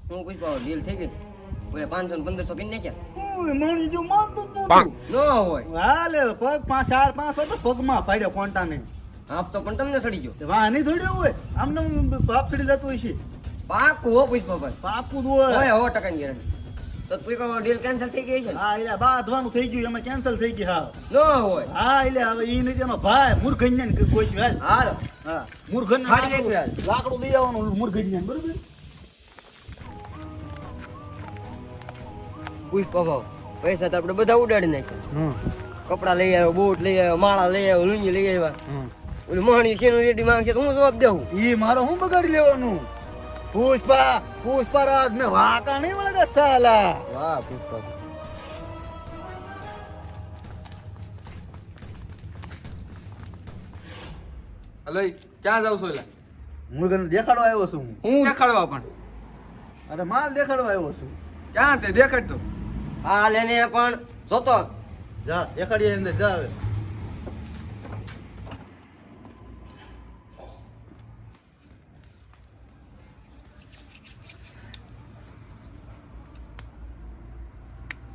હું પુષ્પા ડીલ થઈ ગઈ ઓય 500 ને 1500 કરી નાખ્યા ઓય મણી જો મારતો જ નહોતું. નો હોય હાલે પગ 4-5 હોય તો પગમાં પાડ્યો કોંટાને. આપ તો પણ તમને સડી ગયો તે વાહ નહીં થોડ્યો હોય આમને બાપ ચડી જતો હોય છે. પાકું હો પુષ્પાભાઈ પાકું જ હોય. હોય 100% ગેરંટી તો પુષ્પા ડીલ કેન્સલ થઈ ગઈ છે ને? હા એટલે બાંધવાનું થઈ ગયું એમાં કેન્સલ થઈ ગઈ. હા નો હોય હા એટલે હવે ઈ નથી એનો ભાઈ મૂર્ખન્યા ને કોઈ હાલ. હાલો હા મૂર્ખન્યા ખાલી એક હાલ. લાકડું લઈ આવવાનું મૂર્ખન્યા બરોબર. પુષ્પાભાઈ પૈસા તો આપણે બધા ઉડાડી નાખ્યા કપડા લઈ આવ્યો બૂટ લઈ આવ્યો માળા લઈ આવ્યો લુંગી લઈ આવ્યા ઓલી મોહણી શેનું રેડી માંગશે તો હું જવાબ દેવું ઈ મારો હું બગાડી લેવાનું. પુષ્પરાજ મેં વાકા નહીં વળગે સાલા. વાહ પુષ્પા હલો ક્યાં જાવ છો એલા મુર્ગન દેખાડવા આવ્યો છું હું દેખાડવા પણ અરે માલ દેખાડવા આવ્યો છું. ક્યાં છે દેખાડ તો આ લેને પણ જોતો જા દેખાડીએ અંદર જા હવે.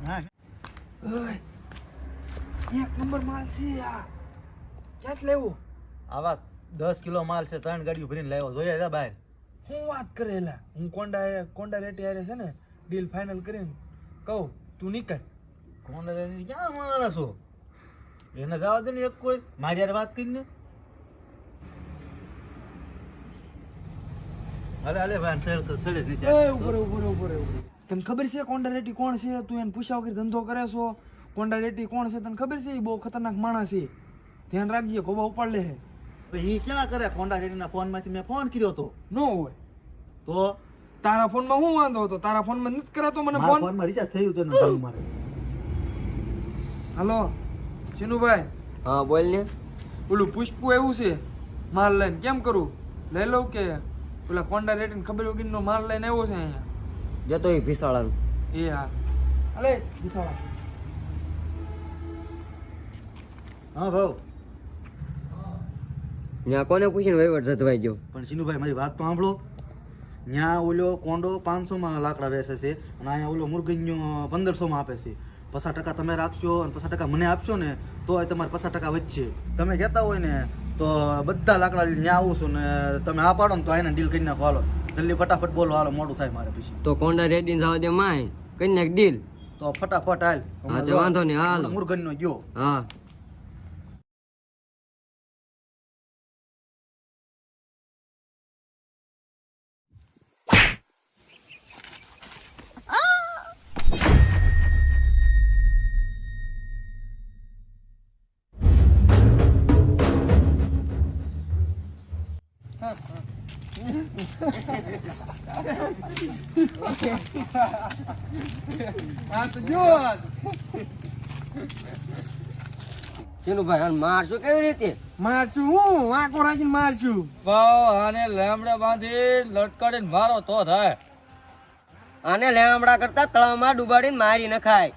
હા એક નંબર માલ છે આ ક્યાં લેવો આવા 10 કિલો માલ છે 3 ગાડીઓ ભરીને લાવ્યો જોઈએ જા બહાર. હું વાત કરેલા હું કોંડા રેટી આરે છે ને ડીલ ફાઇનલ કરીને કહું તું નીકળ. કોણ રેની ક્યાં માણસો એને જવા દે ને એક કોઈ મારી યાર વાત કરીને. હાલે ભાઈ શેર તો સડે એ દીધા. ઉપર તને ખબર છે કોંડા રેટી કોણ છે? તું એને પૂછ્યા વગર ધંધો કરે છો? કોંડા રેટી કોણ છે તને ખબર છે? એ બહુ ખતરનાક માણસ છે, ધ્યાન રાખજે, ખોબા ઉપાડ લે હે. ઈ ક્યાં કરે કોંડા રેડીના ફોન માંથી મેં ફોન કર્યો તો. ન હોય તો તારા ફોનમાં હું વાંધો હતો? તારા ફોનમાં નથી કરાતો મને મારા ફોન? ફોનમાં રિચાર્જ થયું હતું ને ભાઈ મારે. હાલો શીનુભાઈ, હા બોલ ને ઓલું પુષ્પુ એવું છે માલ લઈને, કેમ કરું? લઈ લઉં કે ઓલા કોંડા રેટીને ખબર વગરનો માલ લઈને આવ્યો છે અહીંયા? જતો એ ભીસાળા એ હા અલે વિશાળા. હા ભાવ ત્યાં કોને પૂછીને વહીવટ જતવાઈ ગયો પણ શીનુભાઈ મારી વાત તો સાંભળો. ત્યાં ઓલો કોંડો 500 માં લાકડા વેચે છે અને અહીંયા ઓલો મુર્ગન્યો 1500 માં આપે છે. 50% તમે રાખશો અને 50% મને આપશો ને તો તમારે 50% વધશે. તમે કહેતા હોય ને તો બધા લાકડા લઈને ત્યાં આવું છું ને તમે આ પાડો ને તો આને ડીલ કરી નાખો. હાલો જલ્દી ફટાફટ બોલો, હાલો મોડું થાય મારે પછી. તો કોંડા રેડી જવા દે માય કઈ નાખ ડીલ. તો ફટાફટ હાલ. હા તે વાંધો નહીં હાલો. મુર્ગન્યો ગયો. હા હા તો જો શીનુભાઈ હાલ મારશું કેવી રીતે? મારશું હું વાંકો રાખીને મારશું. આને લેમડે બાંધી લટકાડીને મારો તો થાય. આને લેમડા કરતા તળાવમાં ડુબાડીને મારી નખાય.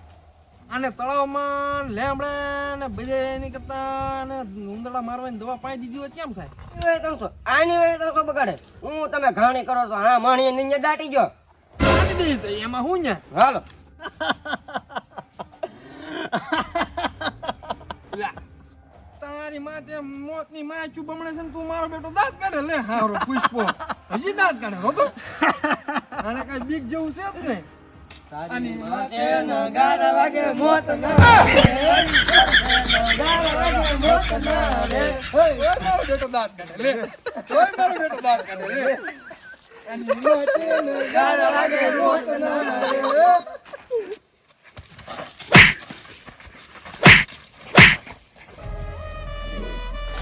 આને તળાવમાં લેમડે ને બજેની કરતા ને ઉંદરડા મારવાની દવા પાઈ દીધી હોય કેમ થાય? એ કહું છું, આની વહી તો બગાડે. હું તમે ઘાણી કરો છો હા માણી નીચે દાટી ગયો. પાડી દીધી તો એમાં હું ને હાલો તારી માથે મોતની માચું બમણે છે ને તું મારો બેટો દાંત કાઢે. લે હારો પુષ્પો હજી દાંત કાઢે રોતો. આને કઈ બીક જેવું છે જ નહીં. આની માથે નગારા વાગે મોત ના રે. ઓય મારો બેટો દાંત કાઢે લે. ઓય મારો બેટો દાંત કાઢે લે. આની માથે નગારા વાગે મોત ના રે.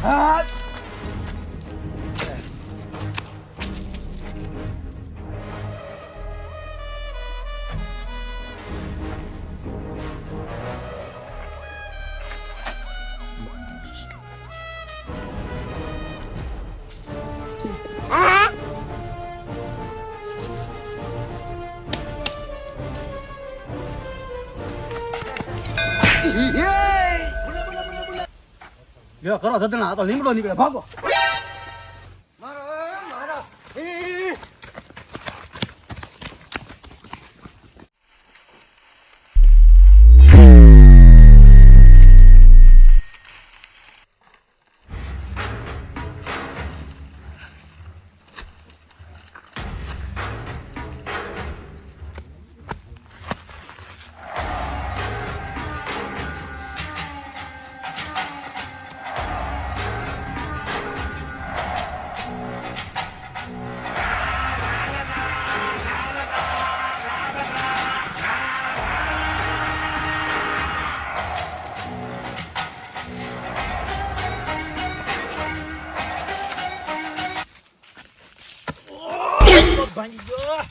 હા લ્યો કરો સદના. આ તો લીમડો નીકળે. ભાગો. મારો મારો ભાંગી ગયો.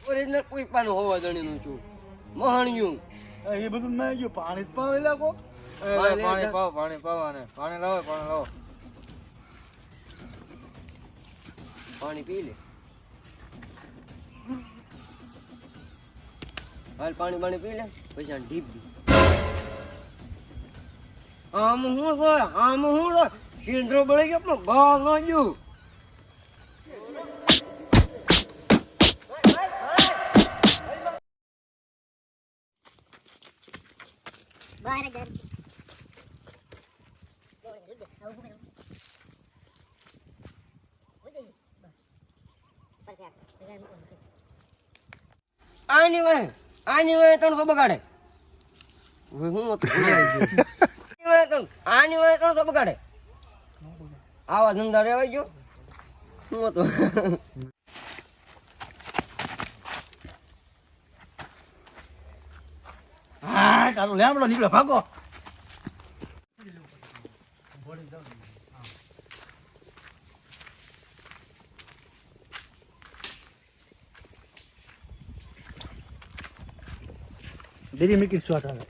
ઓરિજિનલ પુષ્પાનું હોવા દણીનું છું મહાણિયું એ બધું મેં ગયું પાણી જ પાવે લાગો. પાણી પાવ પાણી લાવો પાણી પી લે હાલ પાણી પી લે પછી આ ઢીપ દી આમ હું સિંદ્રો બળી ગયો પણ બહાર ન ગયું આની વાય 300 બગાડે હવે હું આની વાય 300 બગાડે આવા ધંધા રેવાય ગયો હું હતો હા ચાલો લેમડો નીકળો ભાગો. દેરી મીકી શોટ આવે.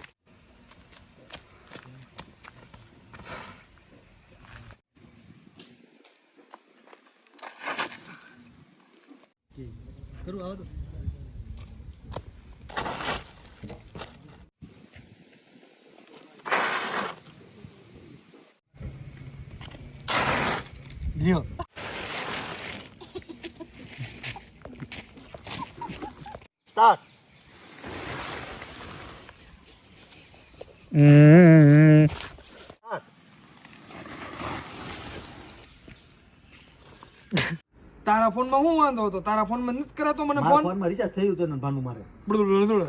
કરું આવો તો લ્યો. સ્ટાર્ટ. તારા ફોનમાં શું વાંધો હતો તારા ફોનમાં નથી કરાતો મને મારા ફોન ફોનમાં રિચાર્જ થયું હતું ને ભાનુ મારે. બળદુડ